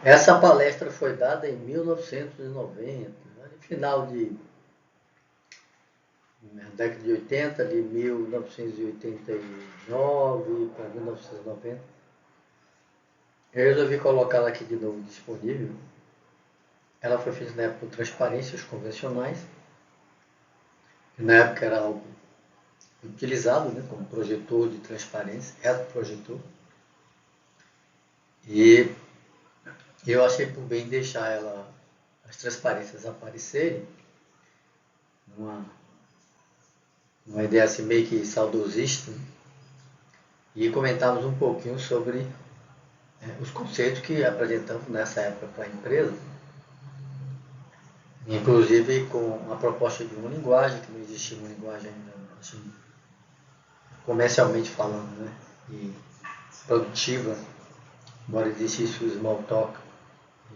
Essa palestra foi dada em 1990, no final da década de 80, de 1989 para 1990. Eu resolvi colocá-la aqui de novo disponível. Ela foi feita na época com transparências convencionais, que na época era algo utilizado, né, como projetor de transparência, retroprojetor. E eu achei por bem deixar as transparências aparecerem, numa, numa ideia assim meio que saudosista, né, e comentarmos um pouquinho sobre os conceitos que apresentamos nessa época para a empresa, inclusive com a proposta de uma linguagem, que não existia uma linguagem ainda assim, comercialmente falando, né, e produtiva, embora existisse o small talk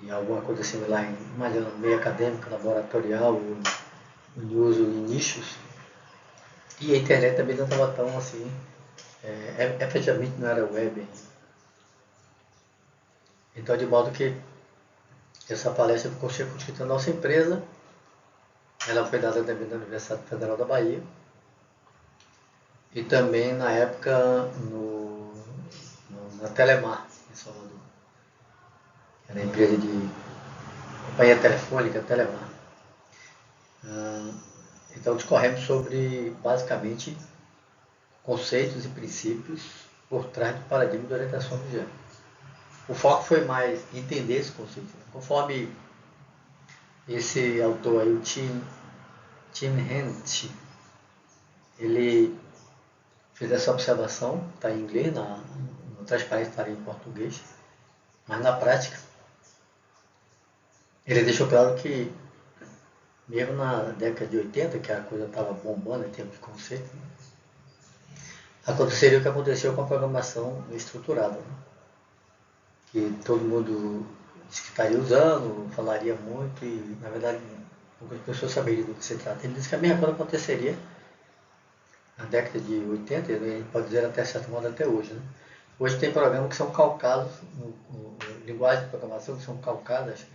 e alguma coisa similar, mas no meio acadêmico, laboratorial, de uso em nichos. E a internet também não estava tão assim, efetivamente não era web ainda. Então, de modo que essa palestra ficou circunscrita à nossa empresa. Ela foi dada também na Universidade Federal da Bahia e também na época na Telemar, em Salvador. Era a empresa de companhia telefônica Telemar. Então discorremos sobre basicamente conceitos e princípios por trás do paradigma de orientação a objeto. O foco foi mais entender esse conceito. Conforme esse autor aí, o Tim Hent, ele fez essa observação, está em inglês, no transparência está em português, mas na prática ele deixou claro que mesmo na década de 80, que a coisa estava bombando em termos de conceito, né, aconteceria o que aconteceu com a programação estruturada, né, que todo mundo disse que estaria usando, falaria muito e, na verdade, poucas pessoas saberiam do que se trata. Ele disse que a mesma coisa aconteceria na década de 80, e a gente pode dizer até certo modo até hoje. Né? Hoje tem programas que são calcados, linguagens de programação que são calcadas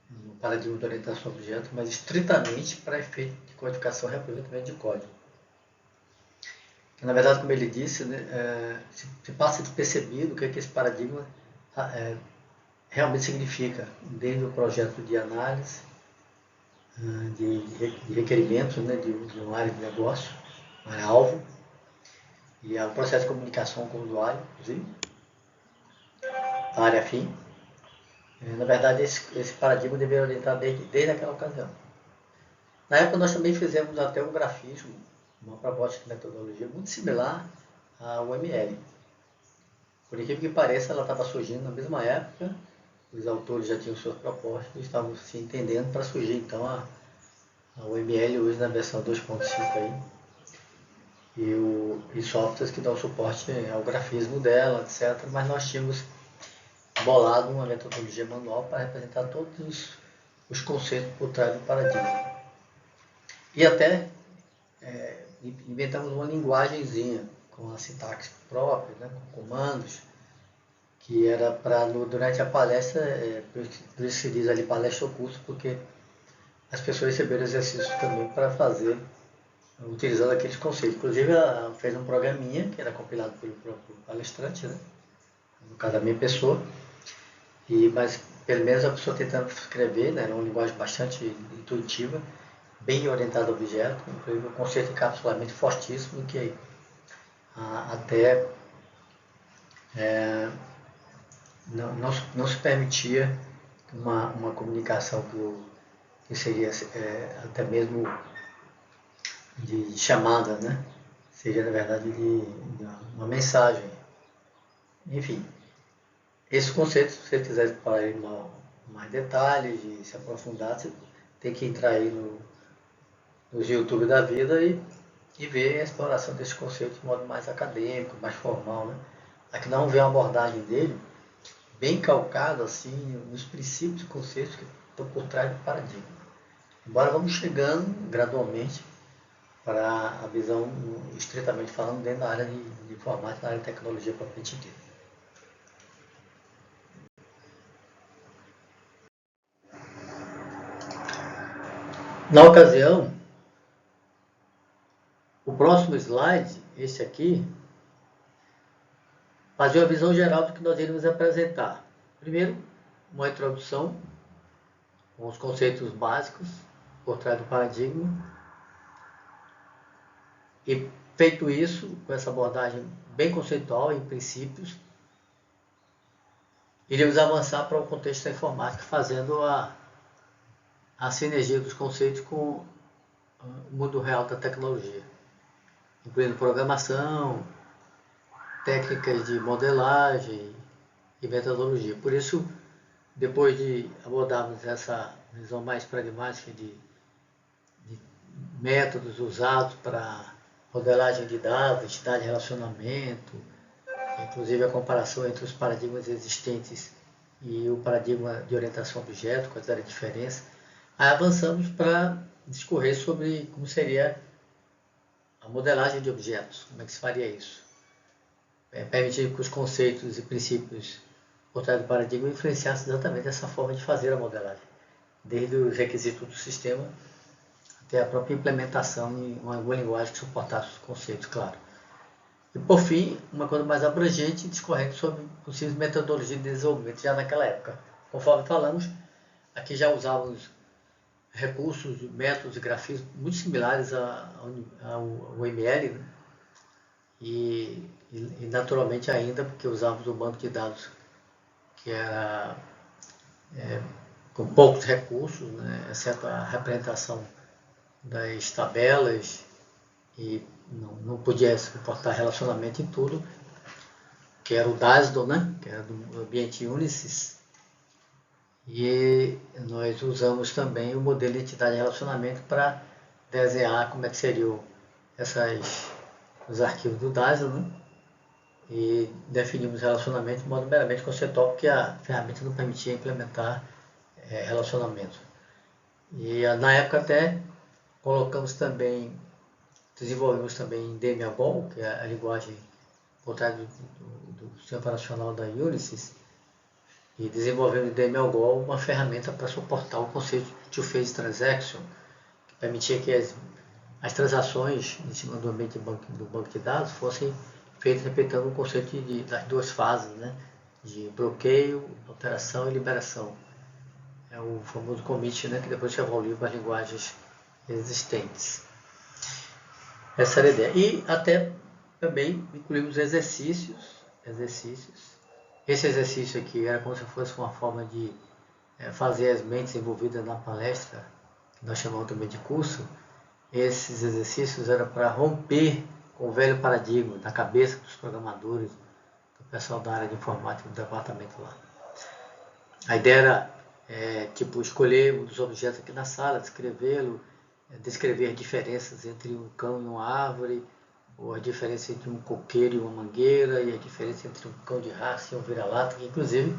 no paradigma de orientação a objetos, mas estritamente para efeito de codificação e reaproveitamento de código. Na verdade, como ele disse, né, se passa despercebido o que esse paradigma realmente significa, desde o projeto de análise, de requerimentos, né, de uma área de negócio, uma área-alvo, e ao processo de comunicação com o usuário, inclusive, a área fim. Na verdade, esse paradigma deveria orientar desde aquela ocasião. Na época, nós também fizemos até um grafismo, uma proposta de metodologia muito similar ao ML. Por incrível que pareça, ela estava surgindo na mesma época, os autores já tinham suas propostas e estavam se entendendo para surgir então a UML hoje na versão 2.5 aí, e softwares que dão suporte ao grafismo dela, etc. Mas nós tínhamos bolado uma metodologia manual para representar todos os conceitos por trás do paradigma. E até inventamos uma linguagenzinha com a sintaxe própria, né, com comandos, que era para, durante a palestra, por isso se diz ali palestra ou curso, porque as pessoas receberam exercícios também para fazer, utilizando aqueles conceitos. Inclusive, ela fez um programinha, que era compilado pelo próprio palestrante, né, no caso da minha pessoa, mas pelo menos a pessoa tentando escrever, né, era uma linguagem bastante intuitiva, bem orientada ao objeto, inclusive o conceito de encapsulamento fortíssimo, que até não se permitia uma comunicação que seria até mesmo de chamada, né? Seria, na verdade, de uma mensagem. Enfim, esse conceito, se você quiser falar em mais detalhes, de se aprofundar, você tem que entrar aí nos YouTube da vida e ver a exploração desse conceito de modo mais acadêmico, mais formal, né? Aqui não vê uma abordagem dele bem calcada assim, nos princípios e conceitos que estão por trás do paradigma. Embora vamos chegando gradualmente para a visão, estritamente falando, dentro da área de informática, da área de tecnologia propriamente dita. Na ocasião, o próximo slide, esse aqui, fazia uma visão geral do que nós iremos apresentar. Primeiro, uma introdução com os conceitos básicos por trás do paradigma. E feito isso, com essa abordagem bem conceitual em princípios, iremos avançar para o contexto da informática, fazendo a sinergia dos conceitos com o mundo real da tecnologia, incluindo programação, técnicas de modelagem e metodologia. Por isso, depois de abordarmos essa visão mais pragmática de métodos usados para modelagem de dados, entidade de relacionamento, inclusive a comparação entre os paradigmas existentes e o paradigma de orientação a objeto, quais eram a diferença, aí avançamos para discorrer sobre como seria a modelagem de objetos, como é que se faria isso. Permitir que os conceitos e princípios por trás do paradigma influenciassem exatamente essa forma de fazer a modelagem, desde os requisitos do sistema até a própria implementação em uma linguagem que suportasse os conceitos, claro. E, por fim, uma coisa mais abrangente, discorrendo sobre possíveis metodologias de desenvolvimento já naquela época. Conforme falamos, aqui já usávamos recursos, métodos e grafismos muito similares ao ML, né? E naturalmente ainda, porque usávamos um banco de dados que era com poucos recursos, né? Exceto a representação das tabelas, e não podia suportar relacionamento em tudo, que era o DASDO, né? Que era do ambiente Unisys. E nós usamos também o modelo de entidade de relacionamento para desenhar como é que seriam os arquivos do DASDO, né? E definimos relacionamento de modo meramente conceitual, porque a ferramenta não permitia implementar relacionamento. E na época até desenvolvemos também DMAGOL, que é a linguagem por trás do sistema operacional da Unisys, e desenvolvemos em DMAGOL uma ferramenta para suportar o conceito de two-phase transaction, que permitia que as transações em cima do ambiente do banco de dados fossem feitas respeitando o conceito das duas fases, né? De bloqueio, alteração e liberação. É o famoso commit, né? Que depois se evoluiu para as linguagens existentes. Essa era a ideia. E até também incluímos exercícios. Esse exercício aqui era como se fosse uma forma de fazer as mentes envolvidas na palestra, que nós chamamos também de curso. Esses exercícios eram para romper com o velho paradigma da cabeça dos programadores, do pessoal da área de informática do departamento lá. A ideia era escolher um dos objetos aqui na sala, descrevê-lo, descrever as diferenças entre um cão e uma árvore, ou a diferença entre um coqueiro e uma mangueira, e a diferença entre um cão de raça e um vira-lata, que inclusive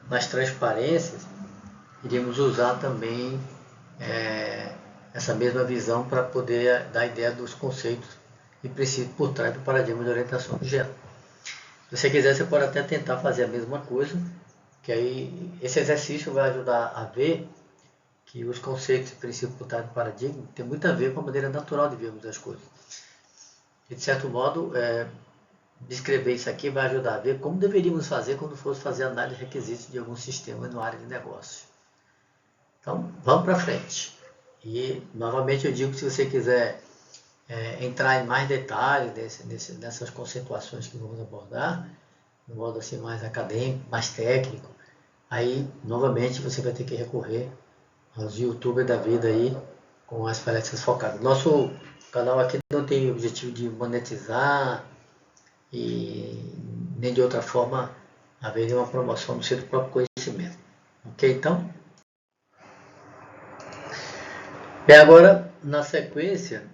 nas transparências iríamos usar também essa mesma visão para poder dar ideia dos conceitos e princípios por trás do paradigma de orientação a objeto. Se você quiser, você pode até tentar fazer a mesma coisa, que aí esse exercício vai ajudar a ver que os conceitos e princípios por trás do paradigma tem muito a ver com a maneira natural de vermos as coisas. E, de certo modo, descrever isso aqui vai ajudar a ver como deveríamos fazer quando fosse fazer análise de requisitos de algum sistema na área de negócio. Então, vamos para frente. E, novamente, eu digo que se você quiser entrar em mais detalhes nessas conceituações que vamos abordar, de modo assim mais acadêmico, mais técnico, aí, novamente, você vai ter que recorrer aos youtubers da vida aí, com as palestras focadas. Nosso canal aqui não tem o objetivo de monetizar e nem de outra forma haver nenhuma promoção do seu próprio conhecimento. Ok, então? Bem, agora, na sequência,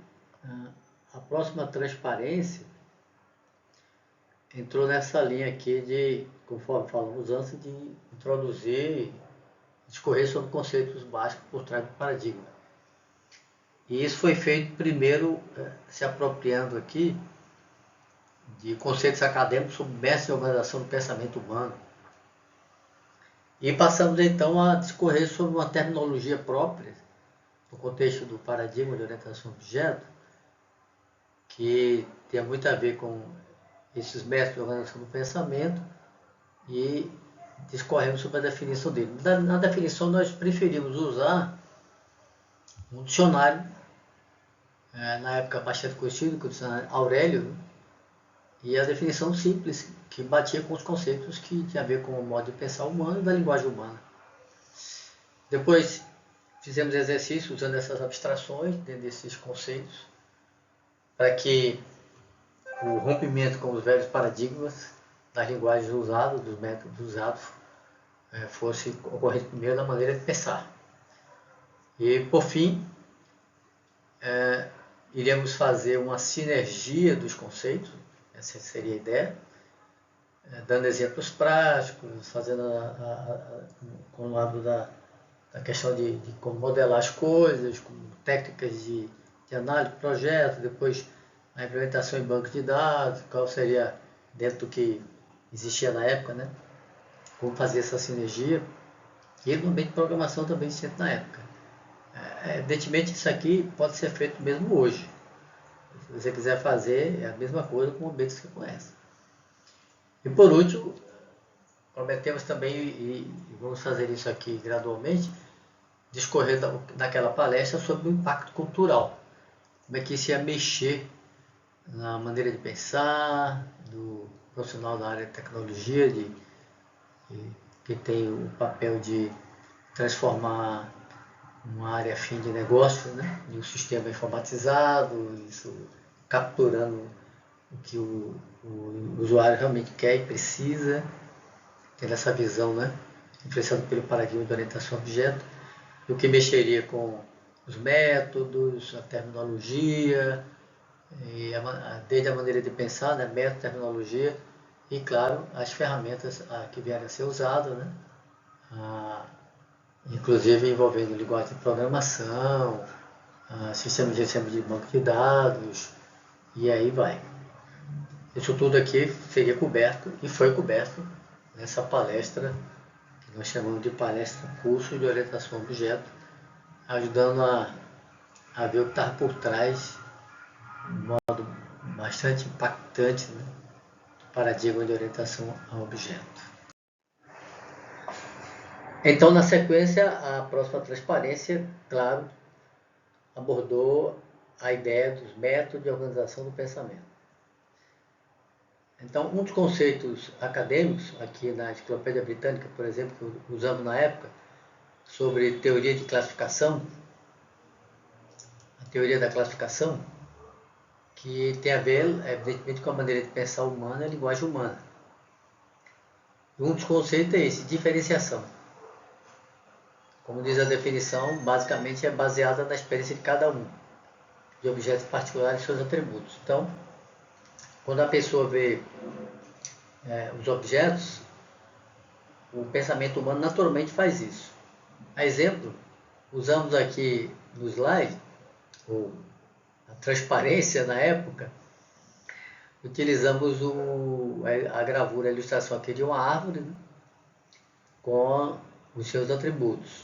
a próxima transparência entrou nessa linha aqui de, conforme falamos antes, de introduzir, discorrer sobre conceitos básicos por trás do paradigma. E isso foi feito primeiro se apropriando aqui de conceitos acadêmicos sobre mestre de organização do pensamento humano. E passamos então a discorrer sobre uma terminologia própria no contexto do paradigma de orientação a objeto, que tem muito a ver com esses métodos de organização do pensamento, e discorremos sobre a definição dele. Na definição, nós preferimos usar um dicionário, na época bastante conhecido, que é o dicionário Aurélio, e a definição simples, que batia com os conceitos que tinha a ver com o modo de pensar humano e da linguagem humana. Depois fizemos exercício usando essas abstrações dentro desses conceitos, para que o rompimento com os velhos paradigmas das linguagens usadas, dos métodos usados, fosse ocorrer primeiro da maneira de pensar. E, por fim, iremos fazer uma sinergia dos conceitos, essa seria a ideia, dando exemplos práticos, fazendo com o lado da questão de como modelar as coisas, com técnicas de análise de projeto, depois a implementação em bancos de dados, qual seria, dentro do que existia na época, né? Como fazer essa sinergia, e no ambiente de programação também existente na época. Evidentemente, isso aqui pode ser feito mesmo hoje. Se você quiser fazer, é a mesma coisa com o ambiente que você conhece. E por último, prometemos também, e vamos fazer isso aqui gradualmente, discorrer naquela palestra sobre o impacto cultural. Como é que isso ia mexer na maneira de pensar do profissional da área de tecnologia, que tem o papel de transformar uma área fim de negócio, né, em um sistema informatizado, isso capturando o que o usuário realmente quer e precisa, tendo essa visão, né, influenciada pelo paradigma de orientação a objeto, o que mexeria com os métodos, a terminologia, desde a maneira de pensar, né, método, terminologia, e claro, as ferramentas que vierem a ser usadas, né, inclusive envolvendo linguagem de programação, sistema de gerenciamento de banco de dados, e aí vai. Isso tudo aqui seria coberto, e foi coberto, nessa palestra, que nós chamamos de palestra curso de orientação a objeto, ajudando a ver o que está por trás, de modo bastante impactante, né, do paradigma de orientação a objeto. Então, na sequência, a próxima transparência, claro, abordou a ideia dos métodos de organização do pensamento. Então, um dos conceitos acadêmicos, aqui na Enciclopédia Britânica, por exemplo, que usamos na época, sobre teoria de classificação, a teoria da classificação, que tem a ver, evidentemente, com a maneira de pensar humana e a linguagem humana. E um dos conceitos é esse, diferenciação. Como diz a definição, basicamente é baseada na experiência de cada um, de objetos particulares e seus atributos. Então, quando a pessoa vê os objetos, o pensamento humano naturalmente faz isso. A exemplo, usamos aqui no slide, ou a transparência na época, utilizamos a gravura, a ilustração aqui de uma árvore, né, com os seus atributos,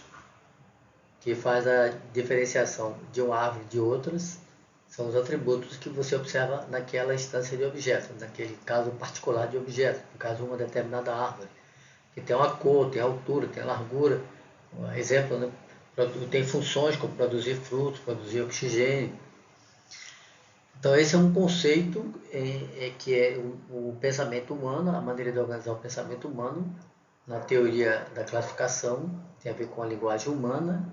que faz a diferenciação de uma árvore de outras, são os atributos que você observa naquela instância de objeto, naquele caso particular de objeto, no caso de uma determinada árvore, que tem uma cor, tem altura, tem largura. Um exemplo, né, tem funções como produzir frutos, produzir oxigênio. Então esse é um conceito que é o pensamento humano, a maneira de organizar o pensamento humano, na teoria da classificação, tem a ver com a linguagem humana.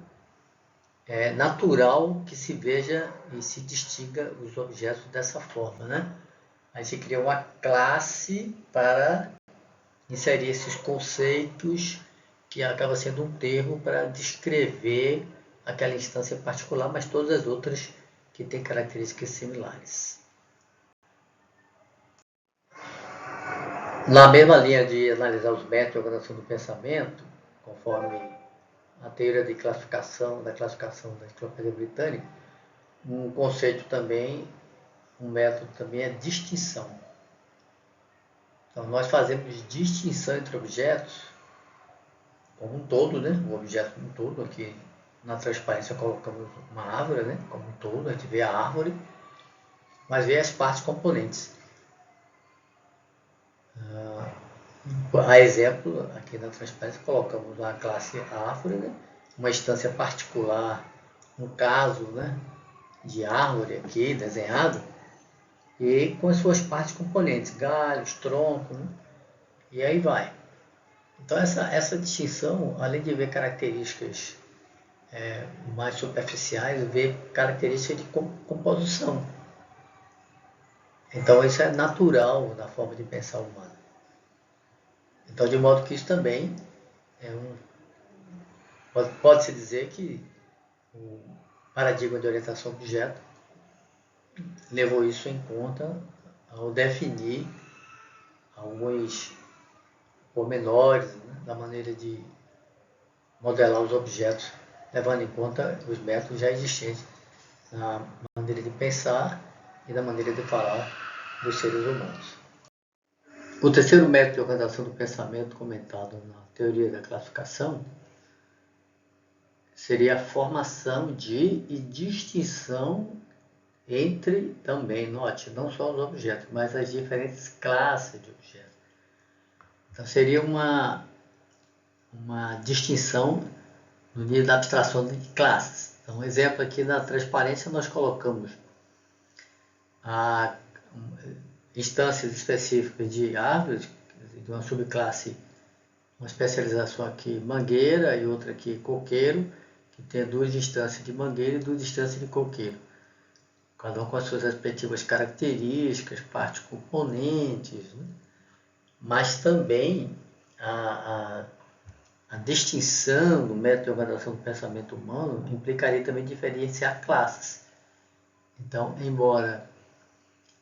É natural que se veja e se distinga os objetos dessa forma, né? A gente cria uma classe para inserir esses conceitos, que acaba sendo um termo para descrever aquela instância particular, mas todas as outras que têm características similares. Na mesma linha de analisar os métodos de organização do pensamento, conforme a teoria de classificação, da Enciclopédia Britânica, um conceito também, um método também é distinção. Então, nós fazemos distinção entre objetos, como um todo, né? O objeto como um todo, aqui na transparência colocamos uma árvore, né, como um todo, a gente vê a árvore, mas vê as partes componentes. A exemplo, aqui na transparência colocamos a classe árvore, né, uma instância particular, um caso, né, de árvore aqui desenhado, e com as suas partes componentes, galhos, troncos, né, e aí vai. Então essa distinção, além de ver características mais superficiais, ver características de composição. Então isso é natural na forma de pensar humana. Então, de modo que isso também é pode-se dizer que o paradigma de orientação a objeto levou isso em conta ao definir alguns pormenores, né, da maneira de modelar os objetos, levando em conta os métodos já existentes na maneira de pensar e na maneira de falar dos seres humanos. O terceiro método de organização do pensamento comentado na teoria da classificação seria a formação de e distinção entre, também, note, não só os objetos, mas as diferentes classes de objetos. Então seria uma distinção no nível da abstração de classes. Então, um exemplo aqui na transparência, nós colocamos instâncias específicas de árvores, de uma subclasse, uma especialização aqui mangueira e outra aqui coqueiro, que tem duas instâncias de mangueira e duas instâncias de coqueiro. Cada um com as suas respectivas características, partes componentes, né? Mas também a distinção do método de organização do pensamento humano implicaria também diferenciar classes. Então, embora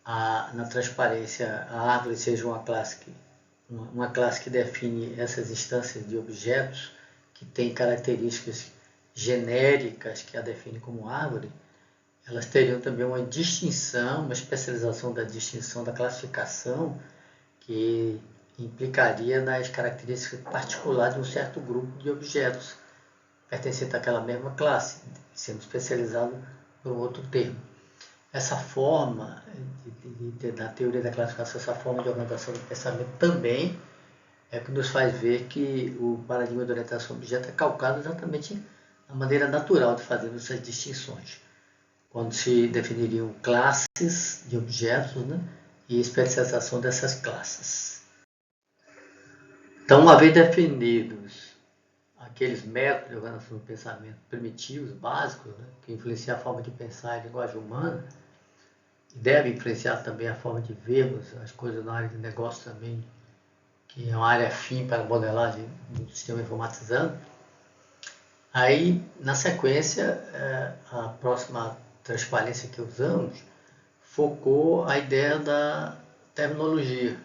na transparência a árvore seja uma classe que define essas instâncias de objetos que têm características genéricas que a definem como árvore, elas teriam também uma distinção, uma especialização da distinção da classificação que implicaria nas características particulares de um certo grupo de objetos pertencentes àquela mesma classe, sendo especializado por um outro termo. Essa forma, da teoria da classificação, essa forma de organização do pensamento também é que nos faz ver que o paradigma de orientação ao objeto é calcado exatamente na maneira natural de fazer essas distinções, quando se definiriam classes de objetos, né, e especialização dessas classes. Então, uma vez definidos aqueles métodos de organização do pensamento primitivos, básicos, né, que influenciam a forma de pensar e a linguagem humana, e devem influenciar também a forma de vermos as coisas na área de negócio também, que é uma área afim para a modelagem do sistema informatizado. Aí, na sequência, a próxima transparência que usamos focou a ideia da terminologia.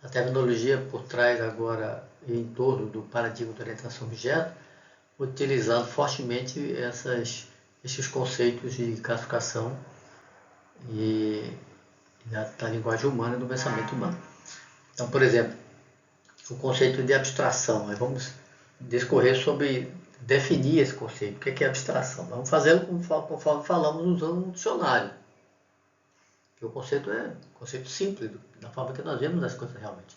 A terminologia por trás agora e em torno do paradigma de orientação a objeto, utilizando fortemente esses conceitos de classificação e da linguagem humana e do pensamento humano. Então, por exemplo, o conceito de abstração. Nós vamos discorrer sobre definir esse conceito. O que é abstração? Vamos fazê-lo conforme falamos usando um dicionário. Que o conceito é um conceito simples, da forma que nós vemos as coisas realmente.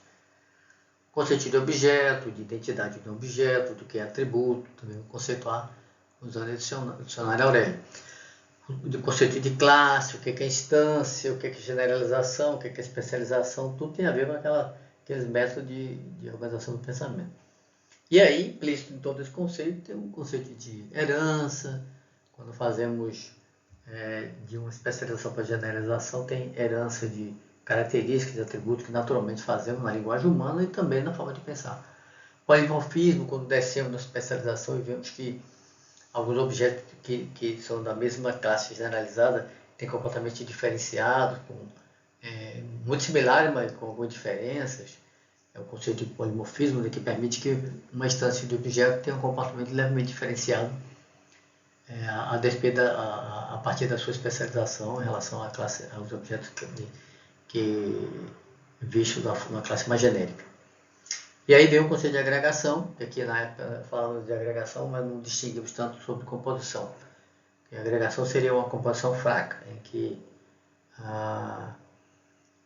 Conceito de objeto, de identidade de um objeto, do que é atributo, também o conceituar usando o dicionário Aurélio. O conceito de classe, o que é instância, o que é generalização, o que é especialização, tudo tem a ver com aqueles métodos de organização do pensamento. E aí, implícito em todo esse conceito, tem um conceito de herança. Quando fazemos de uma especialização para generalização, tem herança de características, de atributos que naturalmente fazemos na linguagem humana e também na forma de pensar. Polimorfismo, quando descemos na especialização e vemos que alguns objetos que são da mesma classe generalizada têm comportamentos diferenciados, muito similares, mas com algumas diferenças. É o conceito de polimorfismo, né, que permite que uma instância de objeto tenha um comportamento levemente diferenciado a partir da sua especialização em relação aos objetos que vistos numa classe mais genérica. E aí veio o conceito de agregação, que aqui na época falamos de agregação, mas não distinguimos tanto sobre composição. E a agregação seria uma composição fraca, em que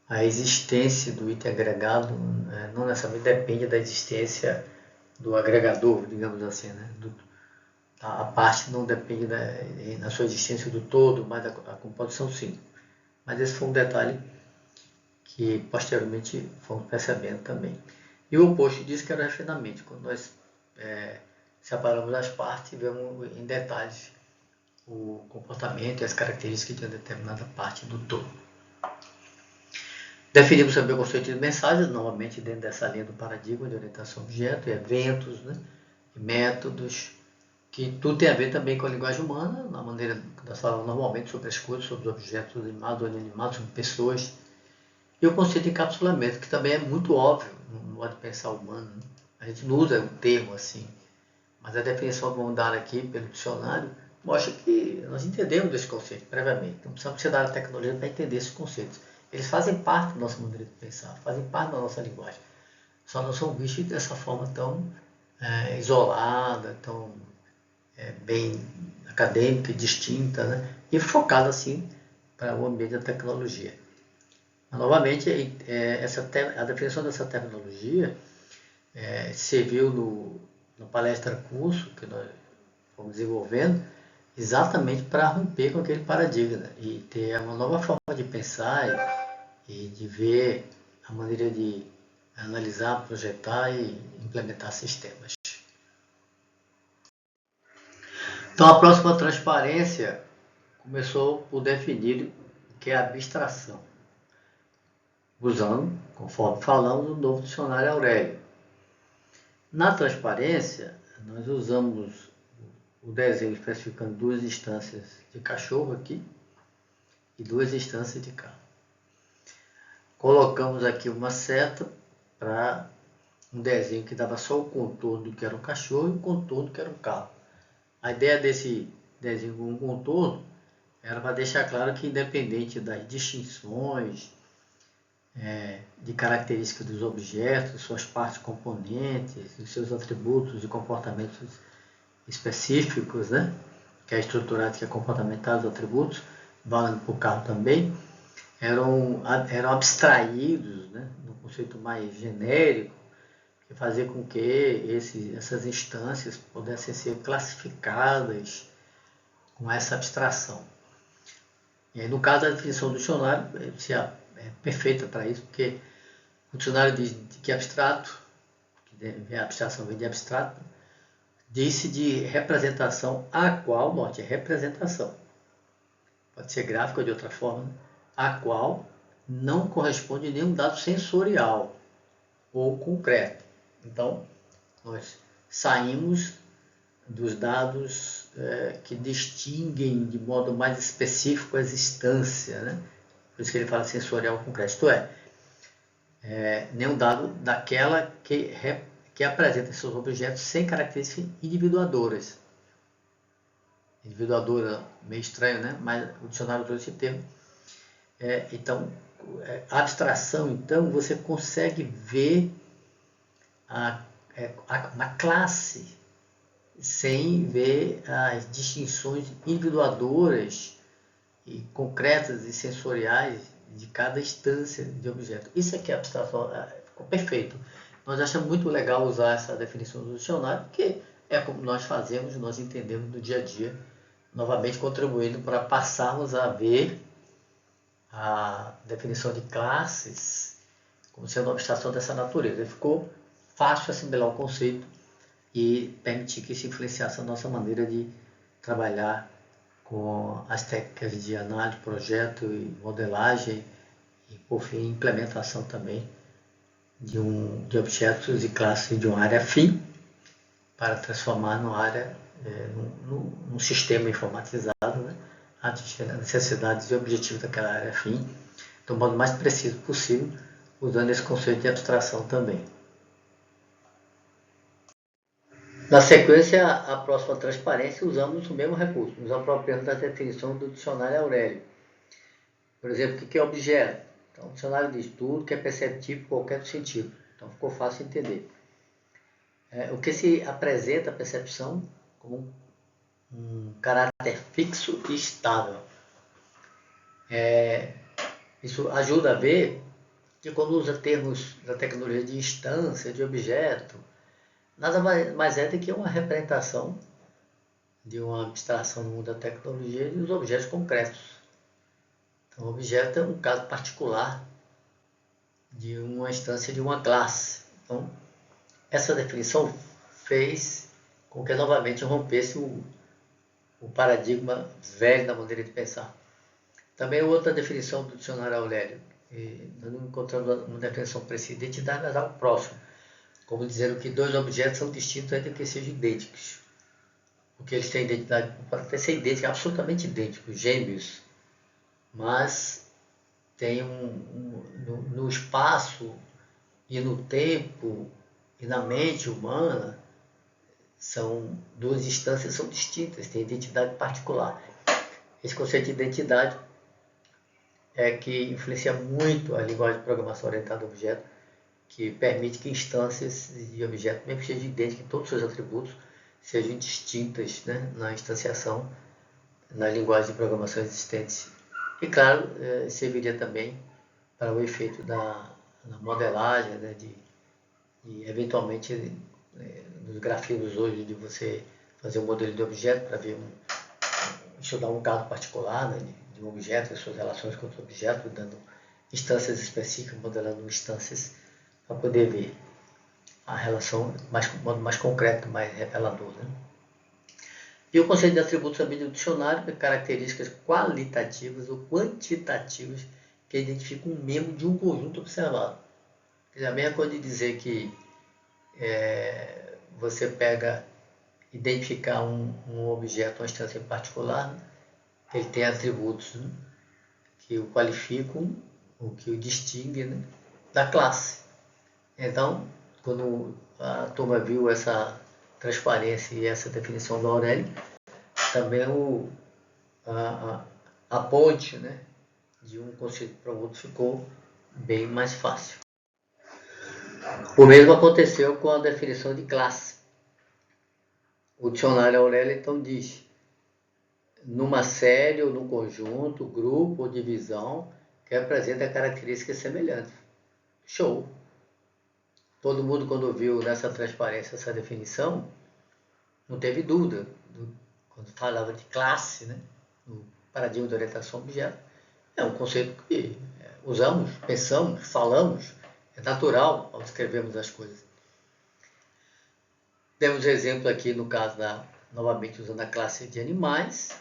a existência do item agregado não necessariamente depende da existência do agregador, digamos assim, né? A parte não depende da sua existência do todo, mas a composição sim. Mas esse foi um detalhe que posteriormente fomos percebendo também. E o oposto disso que era o refinamento, quando nós separamos as partes e vemos em detalhes o comportamento e as características de uma determinada parte do todo. Definimos também o conceito de mensagens, novamente dentro dessa linha do paradigma de orientação a objeto, eventos, né, e métodos, que tudo tem a ver também com a linguagem humana, na maneira que nós falamos normalmente sobre as coisas, sobre os objetos animados ou inanimados, sobre pessoas. E o conceito de encapsulamento, que também é muito óbvio no modo de pensar humano. Né? A gente não usa o termo assim, mas a definição que vamos dar aqui pelo dicionário mostra que nós entendemos esse conceito previamente. Não precisamos ser da área da tecnologia para entender esses conceitos. Eles fazem parte da nossa maneira de pensar, fazem parte da nossa linguagem. Só não são vistos dessa forma tão isolada, tão bem acadêmica e distinta, né? E focada assim para o ambiente da tecnologia. Mas, novamente, a definição dessa terminologia serviu na palestra curso que nós fomos desenvolvendo exatamente para romper com aquele paradigma e ter uma nova forma de pensar e de ver a maneira de analisar, projetar e implementar sistemas. Então, a próxima transparência começou por definir o que é abstração, usando, conforme falamos, o novo dicionário Aurélio. Na transparência, nós usamos o desenho especificando duas instâncias de cachorro aqui e duas instâncias de carro. Colocamos aqui uma seta para um desenho que dava só o contorno do que era um cachorro e o contorno do que era um carro. A ideia desse desenho com um contorno era para deixar claro que, independente das distinções de características dos objetos, suas partes componentes, os seus atributos e comportamentos específicos, né? Que é estruturado, que é comportamental, os atributos, valendo para o carro também, eram abstraídos, né? No conceito mais genérico, que fazia com que essas instâncias pudessem ser classificadas com essa abstração. E aí, no caso da definição do dicionário, é perfeita para isso, porque o dicionário diz que abstrato, que a abstração vem de abstrato, diz-se de representação a qual, note, é representação, pode ser gráfica ou de outra forma, né? A qual não corresponde nenhum dado sensorial ou concreto. Então, nós saímos dos dados que distinguem de modo mais específico as instâncias, né? Por isso que ele fala sensorial concreto, isto nenhum dado daquela que apresenta seus objetos sem características individuadoras. Individuadora, meio estranho, né? Mas o dicionário trouxe esse termo. Então, a abstração, então, você consegue ver uma classe sem ver as distinções individuadoras e concretas e sensoriais de cada instância de objeto. Isso aqui é abstração, ficou perfeito. Nós achamos muito legal usar essa definição do dicionário, porque é como nós fazemos, nós entendemos no dia a dia, novamente contribuindo para passarmos a ver a definição de classes como sendo uma abstração dessa natureza. Ficou fácil assimilar o conceito e permitir que isso influenciasse a nossa maneira de trabalhar com as técnicas de análise, projeto e modelagem e, por fim, implementação também de objetos e classes de uma área fim para transformar num sistema informatizado, né, as necessidades e objetivos daquela área fim, do modo mais preciso possível, usando esse conceito de abstração também. Na sequência, a próxima transparência, usamos o mesmo recurso, nos apropriando da definição do dicionário Aurélio. Por exemplo, o que é objeto? Então, o dicionário diz tudo que é perceptível por qualquer sentido. Então, ficou fácil de entender. o que se apresenta a percepção como um caráter fixo e estável. Isso ajuda a ver que quando usa termos da tecnologia de instância, de objeto, nada mais é do que uma representação de uma abstração no mundo da tecnologia dos objetos concretos. Então, o objeto é um caso particular de uma instância de uma classe. Então, essa definição fez com que novamente rompesse o paradigma velho da maneira de pensar. Também outra definição do dicionário Aurélio, nós não encontramos uma definição precisa de identidade, mas algo próximo, como dizer que dois objetos são distintos ainda que sejam idênticos. Porque eles têm identidade, podem até ser idênticos, absolutamente idênticos, gêmeos, mas tem no espaço e no tempo e na mente humana, são duas instâncias são distintas, têm identidade particular. Esse conceito de identidade é que influencia muito a linguagem de programação orientada a objeto, que permite que instâncias de objeto, mesmo que sejam idênticas em todos os seus atributos, sejam distintas, né, na instanciação, na linguagem de programação existente. E, claro, serviria também para o efeito da modelagem, né, de eventualmente, nos grafismos hoje, de você fazer um modelo de objeto para ver estudar um caso particular, né, de um objeto e suas relações com outro objeto, dando instâncias específicas, modelando instâncias para poder ver a relação de modo mais concreto, mais revelador. Né? E o conceito de atributos também do dicionário é características qualitativas ou quantitativas que identificam um membro de um conjunto observado. É a mesma coisa de dizer que você pega, identificar um objeto, uma instância em particular, né? Ele tem atributos, né, que o qualificam, o que o distingue, né, da classe. Então, quando a turma viu essa transparência e essa definição do Aurélio, também a ponte, né, de um conceito para o outro ficou bem mais fácil. O mesmo aconteceu com a definição de classe. O dicionário Aurélio então diz: numa série ou num conjunto, grupo ou divisão que apresenta características semelhantes. Show! Todo mundo, quando viu nessa transparência essa definição, não teve dúvida. Quando falava de classe, né, no paradigma de orientação a objeto, é um conceito que usamos, pensamos, falamos, é natural ao descrevermos as coisas. Temos exemplo aqui no caso novamente usando a classe de animais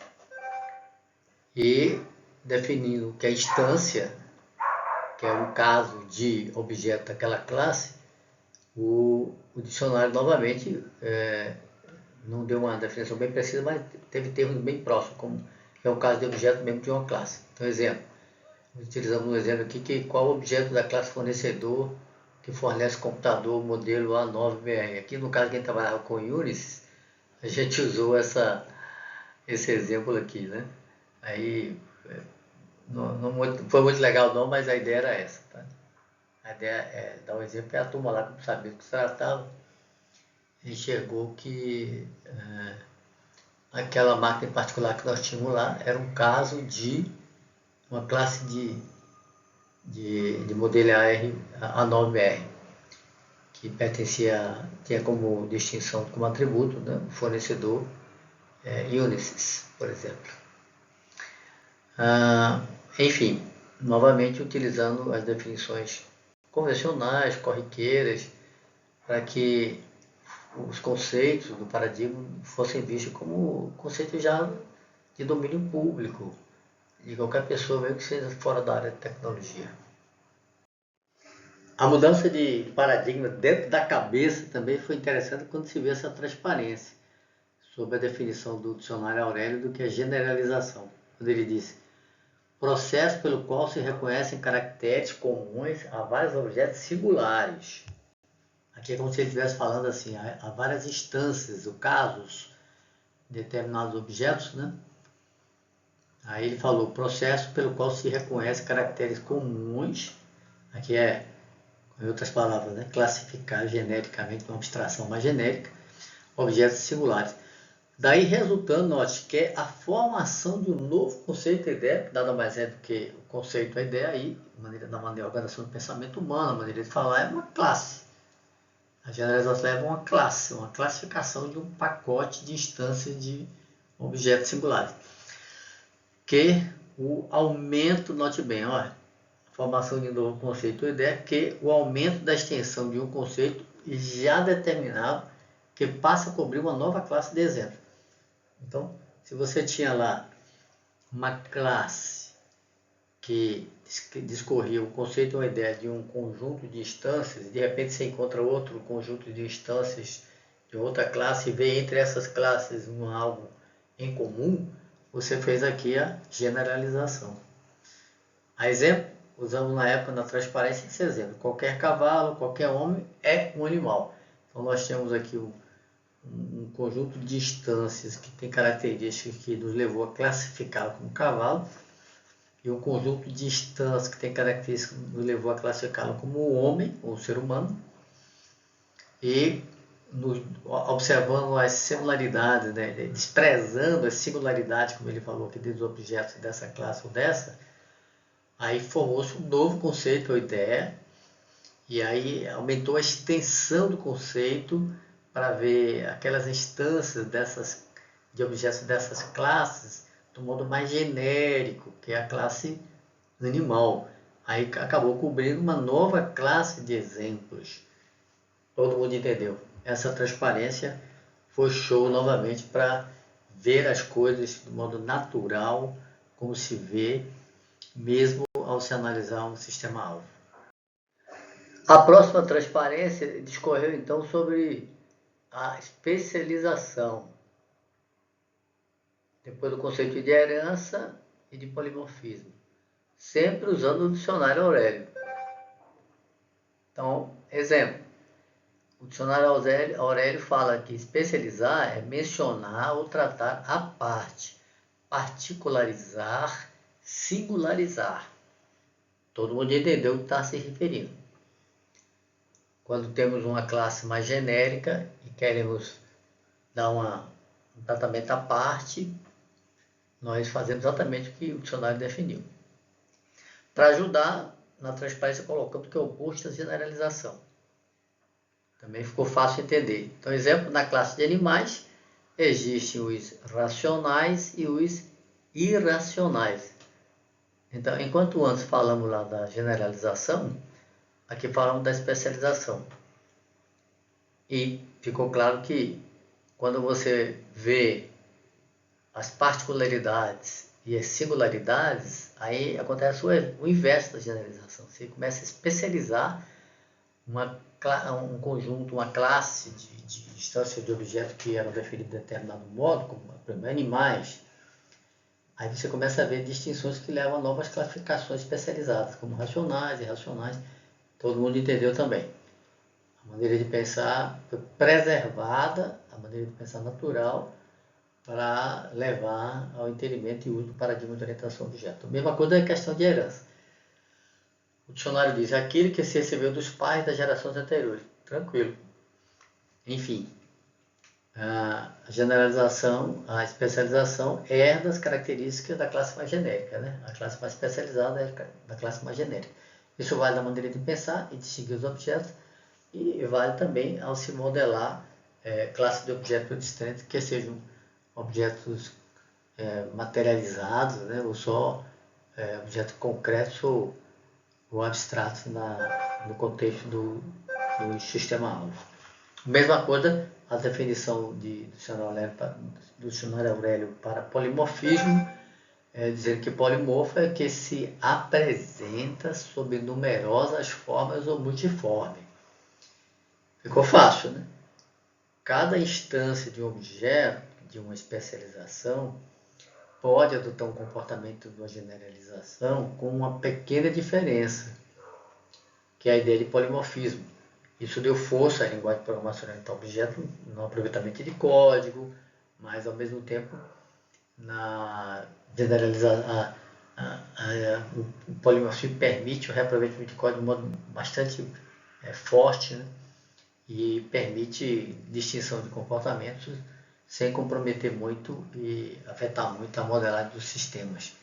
e definindo que a instância, que é um caso de objeto daquela classe, o dicionário novamente não deu uma definição bem precisa, mas teve termos bem próximos, como é o caso de objeto mesmo de uma classe. Então, exemplo, utilizamos um exemplo aqui, que qual o objeto da classe fornecedor que fornece computador modelo A9BR. Aqui no caso, quem trabalhava com Unisys, a gente usou esse exemplo aqui, né? Aí não foi muito legal não, mas a ideia era essa, tá? A ideia é dar um exemplo e a turma lá, como sabia do que se tratava, enxergou que aquela máquina em particular que nós tínhamos lá era um caso de uma classe de modelo A9R, que tinha como distinção, como atributo, né, o fornecedor Unisys, por exemplo. Enfim, novamente utilizando as definições convencionais, corriqueiras, para que os conceitos do paradigma fossem vistos como conceitos já de domínio público, de qualquer pessoa, mesmo que seja fora da área de tecnologia. A mudança de paradigma dentro da cabeça também foi interessante quando se vê essa transparência sobre a definição do dicionário Aurélio do que é generalização. Quando ele diz: processo pelo qual se reconhecem caracteres comuns a vários objetos singulares. Aqui é como se ele estivesse falando assim, há várias instâncias, ou casos, de determinados objetos, né? Aí ele falou, processo pelo qual se reconhece caracteres comuns, aqui é em outras palavras, né? Classificar genericamente, uma abstração mais genérica, objetos singulares. Daí resultando, note, que é a formação de um novo conceito, ideia, que nada mais é do que o conceito, a ideia aí, da maneira de organização do pensamento humano, a maneira de falar, é uma classe. A generalização leva uma classe, uma classificação de um pacote de instâncias de objetos singulares. Que o aumento, note bem, olha, a formação de um novo conceito ou ideia, que o aumento da extensão de um conceito já determinado, que passa a cobrir uma nova classe de exemplo. Então, se você tinha lá uma classe que discorria o conceito ou a ideia de um conjunto de instâncias, de repente você encontra outro conjunto de instâncias de outra classe e vê entre essas classes algo em comum, você fez aqui a generalização. A exemplo, usamos na época da transparência esse exemplo. Qualquer cavalo, qualquer homem é um animal. Então nós temos aqui um conjunto de instâncias que tem características que nos levou a classificá-lo como cavalo, e um conjunto de instâncias que tem características que nos levou a classificá-lo como homem, ou ser humano, e observando as singularidades, né, desprezando as singularidades, como ele falou aqui, dos objetos dessa classe ou dessa, aí formou-se um novo conceito ou ideia, e aí aumentou a extensão do conceito para ver aquelas instâncias de objetos dessas classes do modo mais genérico, que é a classe animal. Aí acabou cobrindo uma nova classe de exemplos. Todo mundo entendeu. Essa transparência foi show novamente para ver as coisas de modo natural, como se vê, mesmo ao se analisar um sistema-alvo. A próxima transparência discorreu então sobre a especialização, depois do conceito de herança e de polimorfismo, sempre usando o dicionário Aurélio. Então, exemplo, o dicionário Aurélio fala que especializar é mencionar ou tratar à parte, particularizar, singularizar. Todo mundo entendeu o que está se referindo. Quando temos uma classe mais genérica e queremos dar um tratamento à parte, nós fazemos exatamente o que o dicionário definiu. Para ajudar, na transparência colocamos que é o oposto da generalização. Também ficou fácil entender. Então, exemplo, na classe de animais, existem os racionais e os irracionais. Então, enquanto antes falamos lá da generalização, aqui falamos da especialização. E ficou claro que quando você vê as particularidades e as singularidades, aí acontece o inverso da generalização. Você começa a especializar um conjunto, uma classe de instâncias de objetos que eram definidos de determinado modo, como por exemplo, animais. Aí você começa a ver distinções que levam a novas classificações especializadas, como racionais e irracionais. Todo mundo entendeu também. A maneira de pensar foi preservada, a maneira de pensar natural, para levar ao entendimento e uso do paradigma de orientação ao objeto. A mesma coisa é a questão de herança. O dicionário diz aquilo que se recebeu dos pais das gerações anteriores. Tranquilo. Enfim, a generalização, a especialização herda as características da classe mais genérica, né? A classe mais especializada é da classe mais genérica. Isso vale da maneira de pensar e distinguir os objetos, e vale também ao se modelar classes de objetos distantes que sejam objetos materializados, né? Ou só objetos concretos ou abstratos no contexto do sistema-alvo. Mesma coisa, a definição do dicionário Aurélio para polimorfismo, dizendo que polimorfo é que se apresenta sob numerosas formas ou multiforme. Ficou fácil, né? Cada instância de um objeto, de uma especialização, pode adotar um comportamento de uma generalização com uma pequena diferença, que é a ideia de polimorfismo. Isso deu força à linguagem de programação oriental objeto no aproveitamento de código, mas ao mesmo tempo na generalização. O polimorfismo permite o reaproveitamento de código de modo bastante forte, né? E permite distinção de comportamentos sem comprometer muito e afetar muito a modelagem dos sistemas.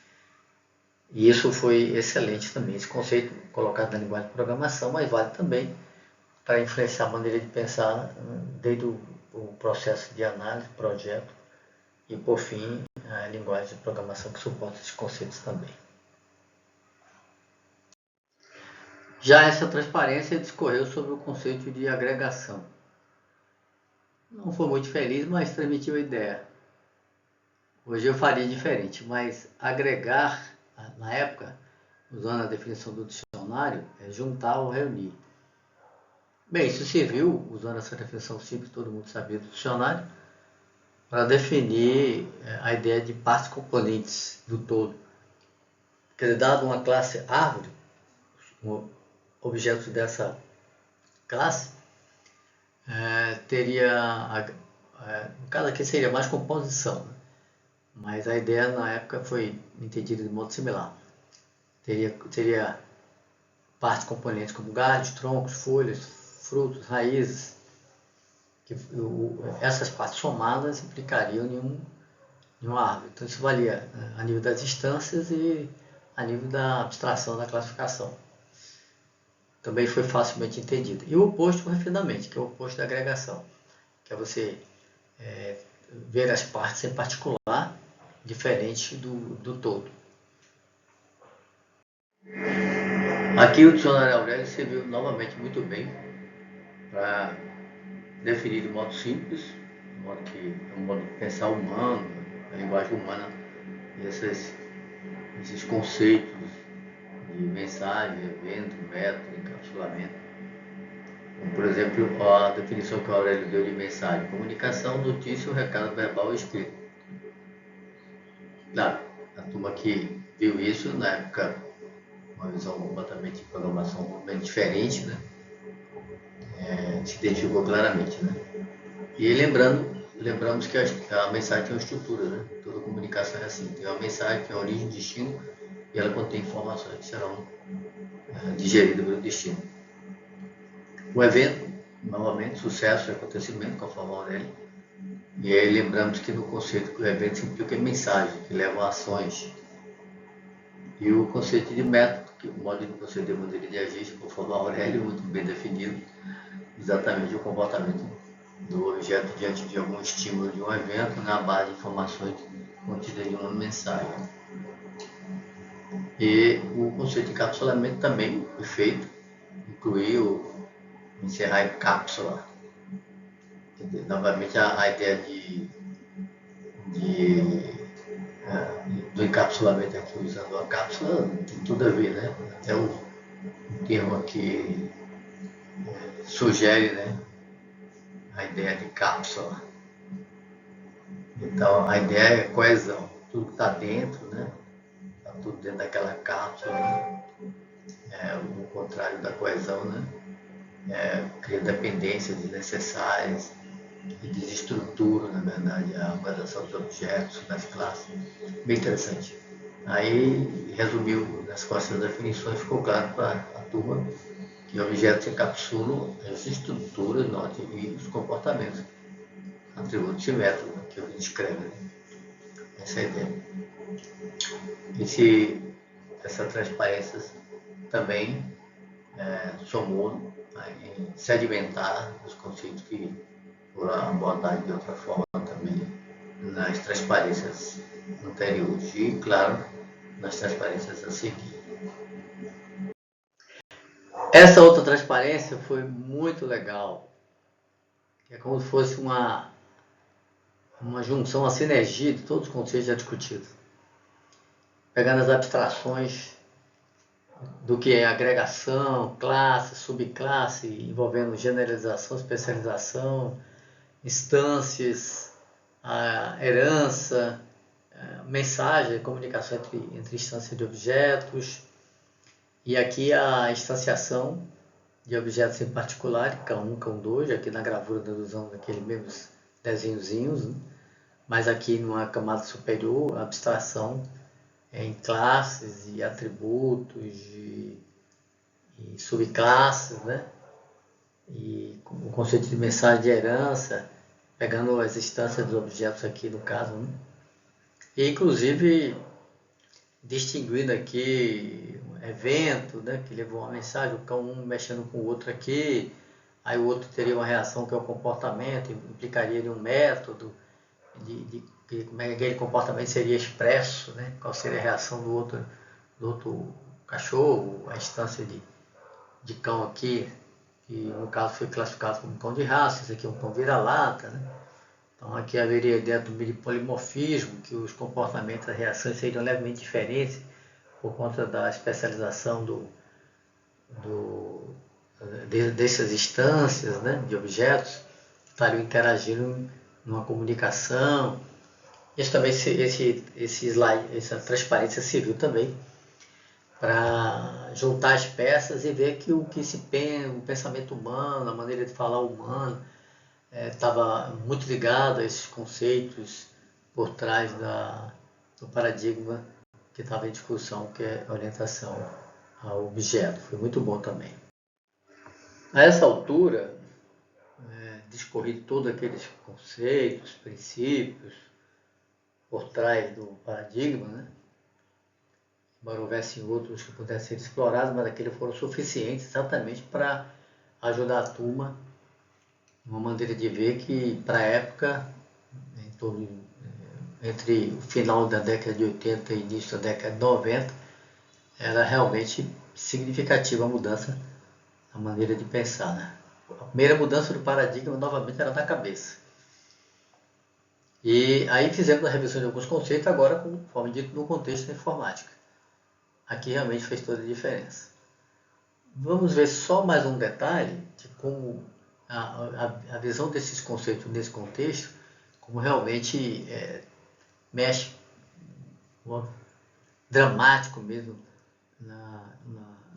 E isso foi excelente também, esse conceito colocado na linguagem de programação, mas vale também para influenciar a maneira de pensar desde o processo de análise, projeto e, por fim, a linguagem de programação que suporta esses conceitos também. Já essa transparência discorreu sobre o conceito de agregação. Não foi muito feliz, mas transmitiu a ideia. Hoje eu faria diferente, mas agregar, na época, usando a definição do dicionário, é juntar ou reunir. Bem, isso serviu, usando essa definição simples, todo mundo sabia do dicionário, para definir a ideia de partes componentes do todo. Quer dizer, dado uma classe árvore, objetos dessa classe, teria, no caso aqui seria mais composição, né? Mas a ideia na época foi entendida de modo similar. Teria partes componentes como galhos, troncos, folhas, frutos, raízes. Essas partes somadas implicariam em uma árvore. Então isso valia a nível das instâncias e a nível da abstração da classificação. Também foi facilmente entendido. E o oposto, refinamento, que é o oposto da agregação, que é você ver as partes em particular, diferente do todo. Aqui o dicionário Aurélio serviu novamente muito bem para definir de modo simples, de modo que é um modo de pensar humano, a linguagem humana, e esses conceitos de mensagem, evento, método, encapsulamento. Como, por exemplo, a definição que o Aurélio deu de mensagem: comunicação, notícia ou recado verbal ou escrito. Claro, a turma que viu isso na época, uma visão completamente de programação completamente diferente, né? Se identificou claramente, né? E lembramos que a mensagem tem uma estrutura, né? Toda comunicação é assim, tem uma mensagem, tem origem, destino, e ela contém informações que serão digeridas pelo destino. O evento, novamente, sucesso e acontecimento, conforme a Aurélio. E aí lembramos que no conceito que o evento implica mensagem, que levam a ações. E o conceito de método, que o modo de proceder, maneira de agir, conforme a Aurélio, muito bem definido, exatamente o comportamento do objeto diante de algum estímulo de um evento na base de informações contidas em uma mensagem. E o conceito de encapsulamento também foi feito, incluiu encerrar em cápsula. Novamente a ideia do encapsulamento aqui, usando a cápsula, tem tudo a ver, né? Até o termo aqui sugere, né, a ideia de cápsula. Então a ideia é coesão, tudo que está dentro, né? Está tudo dentro daquela cápsula, né? O contrário da coesão, né? Cria dependências desnecessárias e desestrutura, na verdade, a organização dos objetos, das classes. Bem interessante. Aí, resumiu nas costas das definições, ficou claro para a turma que objetos encapsulam as estruturas, note, e os comportamentos, atributos e métodos que eu descrevo. Né? Essa é a ideia. Essa transparência também somou em sedimentar os conceitos que foram abordados de outra forma também nas transparências anteriores e, claro, nas transparências a seguir. Essa outra transparência foi muito legal, é como se fosse uma junção, uma sinergia de todos os conceitos já discutidos, pegando as abstrações do que é agregação, classe, subclasse, envolvendo generalização, especialização, instâncias, a herança, mensagem, comunicação entre instâncias de objetos, e aqui a instanciação de objetos em particular, CAM1, CAM2, aqui na gravura nós usamos aqueles mesmos desenhozinhos, né? Mas aqui numa camada superior, a abstração em classes e atributos e subclasses, né? conceito de mensagem de herança, pegando as instâncias dos objetos aqui no caso, né? E inclusive distinguindo aqui um evento, né, que levou uma mensagem, o cão um mexendo com o outro aqui, aí o outro teria uma reação que é o comportamento, implicaria em um método, de como é que aquele comportamento seria expresso, né, qual seria a reação do outro cachorro, a instância de cão aqui, que no caso foi classificado como cão de raça, esse aqui é um cão vira-lata, né? Então aqui haveria dentro do polimorfismo, que os comportamentos, as reações seriam levemente diferentes por conta da especialização dessas instâncias, né, de objetos que estariam interagindo numa comunicação. Isso também, esse slide, essa transparência serviu também para juntar as peças e ver que o pensamento humano, a maneira de falar humano, estava muito ligado a esses conceitos por trás do paradigma que estava em discussão, que é a orientação ao objeto. Foi muito bom também. A essa altura, discorri todos aqueles conceitos, princípios por trás do paradigma, né? Embora houvessem outros que pudessem ser explorados, mas aqueles foram suficientes exatamente para ajudar a turma uma maneira de ver que, para a época, entre o final da década de 80 e início da década de 90, era realmente significativa a mudança na maneira de pensar, né? A primeira mudança do paradigma, novamente, era da cabeça. E aí fizemos a revisão de alguns conceitos, agora, conforme dito, no contexto da informática. Aqui realmente fez toda a diferença. Vamos ver só mais um detalhe de como a visão desses conceitos nesse contexto, como realmente mexe, dramático mesmo,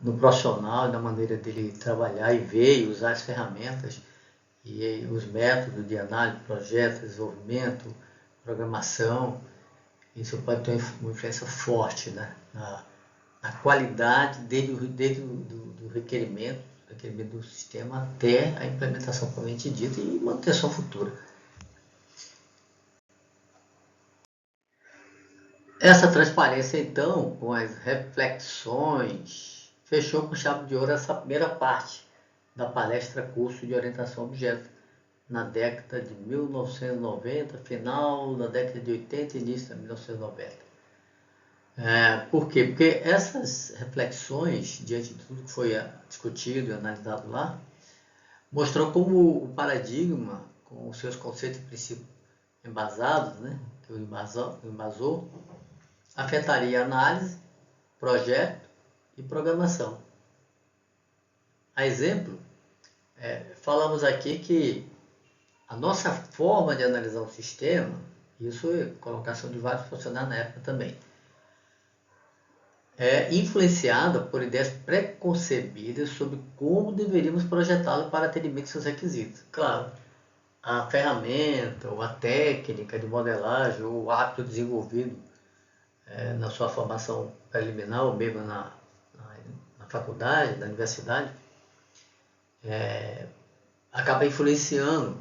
no profissional, na maneira dele trabalhar e ver e usar as ferramentas e os métodos de análise, projeto, desenvolvimento, programação. Isso pode ter uma influência forte, né, na qualidade do requerimento do sistema até a implementação propriamente dita e manutenção futura. Essa transparência, então, com as reflexões, fechou com chave de ouro essa primeira parte da palestra curso de orientação a objeto, na década de 1990, final da década de 80 e início de 1990. Por quê? Porque essas reflexões, diante de tudo que foi discutido e analisado lá, mostrou como o paradigma, com os seus conceitos e princípios embasados, né, que o embasou, afetaria análise, projeto e programação. A exemplo, falamos aqui que a nossa forma de analisar um sistema, isso é colocação de vários funcionários na época também, é influenciada por ideias preconcebidas sobre como deveríamos projetá-lo para atendimento de seus requisitos. Claro, a ferramenta ou a técnica de modelagem ou o hábito desenvolvido na sua formação preliminar ou mesmo na faculdade, na universidade, acaba influenciando,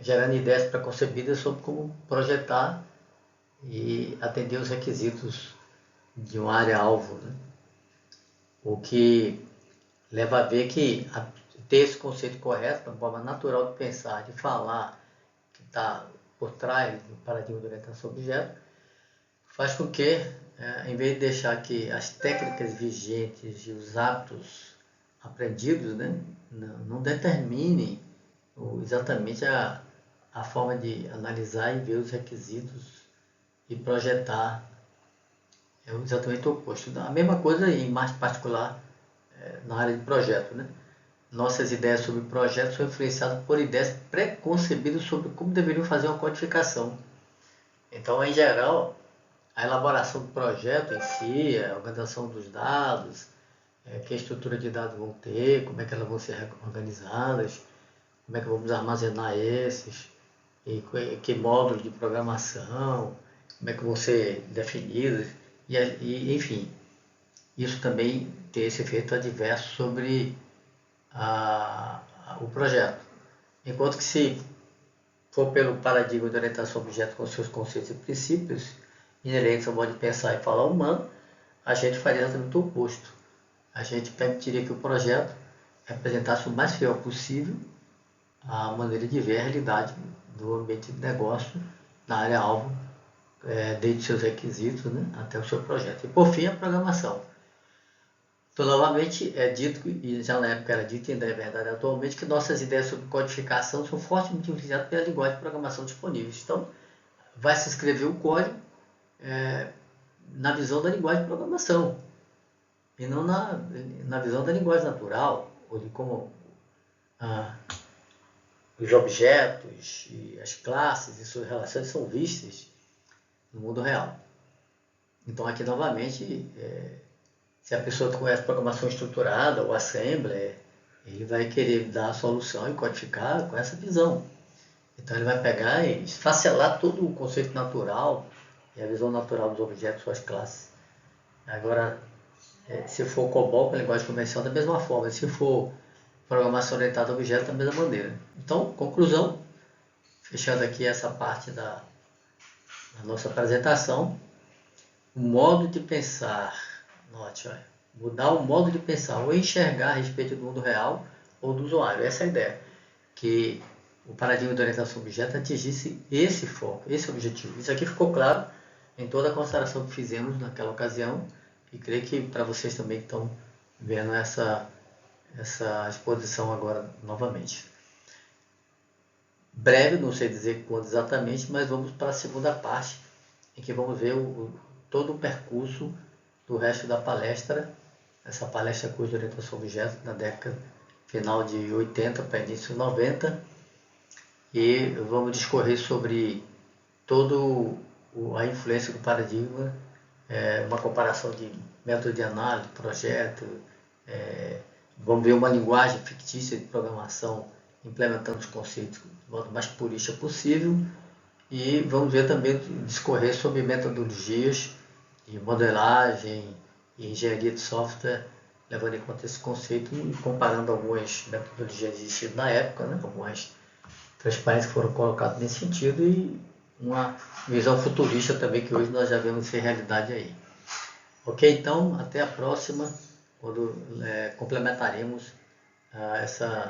gerando ideias preconcebidas sobre como projetar e atender os requisitos de uma área-alvo, né? O que leva a ver que ter esse conceito correto, uma forma natural de pensar, de falar, que está por trás do paradigma de orientação ao objeto, faz com que, em vez de deixar que as técnicas vigentes e os hábitos aprendidos, né, não determinem exatamente a forma de analisar e ver os requisitos e projetar. É exatamente o oposto. A mesma coisa em mais particular na área de projeto, né? Nossas ideias sobre projetos são influenciadas por ideias preconcebidas sobre como deveriam fazer uma codificação. Então, em geral, a elaboração do projeto em si, a organização dos dados, que estrutura de dados vão ter, como é que elas vão ser organizadas, como é que vamos armazenar esses, e que módulos de programação, como é que vão ser definidos, e enfim, isso também tem esse efeito adverso sobre o projeto. Enquanto que se for pelo paradigma de orientação a objeto com seus conceitos e princípios inerentes ao modo de pensar e falar humano, a gente faria exatamente o oposto. A gente permitiria que o projeto representasse o mais fiel possível a maneira de ver a realidade do ambiente de negócio na área alvo, desde seus requisitos, né, até o seu projeto. E por fim, a programação. Então, novamente, é dito, e já na época era dito, e ainda é verdade atualmente, que nossas ideias sobre codificação são fortemente influenciadas pela linguagem de programação disponível. Então, vai se escrever o código na visão da linguagem de programação, e não na visão da linguagem natural, ou de como os objetos e as classes e suas relações são vistas no mundo real. Então, aqui novamente, se a pessoa conhece programação estruturada ou assembler, ele vai querer dar a solução e codificar com essa visão. Então ele vai pegar e esfacelar todo o conceito natural e a visão natural dos objetos, suas classes. Agora, se for COBOL com a linguagem comercial, da mesma forma. Se for programação orientada a objetos, da mesma maneira. Então, conclusão, fechando aqui essa parte da nossa apresentação, o modo de pensar, note, olha, mudar o modo de pensar ou enxergar a respeito do mundo real ou do usuário. Essa é a ideia, que o paradigma de orientação a objeto atingisse esse foco, esse objetivo. Isso aqui ficou claro em toda a consideração que fizemos naquela ocasião e creio que para vocês também que estão vendo essa exposição agora novamente. Breve, não sei dizer quando exatamente, mas vamos para a segunda parte, em que vamos ver todo o percurso do resto da palestra. Essa palestra curso de orientação a objetos na década final de 80 para início de 90, e vamos discorrer sobre toda a influência do paradigma, uma comparação de método de análise, projeto, vamos ver uma linguagem fictícia de programação implementando os conceitos do modo mais purista possível, e vamos ver também discorrer sobre metodologias de modelagem e engenharia de software, levando em conta esse conceito e comparando algumas metodologias existidas na época, né? Algumas transparências que foram colocadas nesse sentido e uma visão futurista também que hoje nós já vemos ser realidade aí. Ok? Então, até a próxima, quando complementaremos essa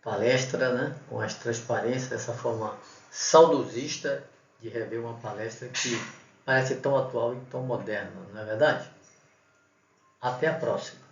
palestra, né, com as transparências, dessa forma saudosista de rever uma palestra que parece tão atual e tão moderna, não é verdade? Até a próxima!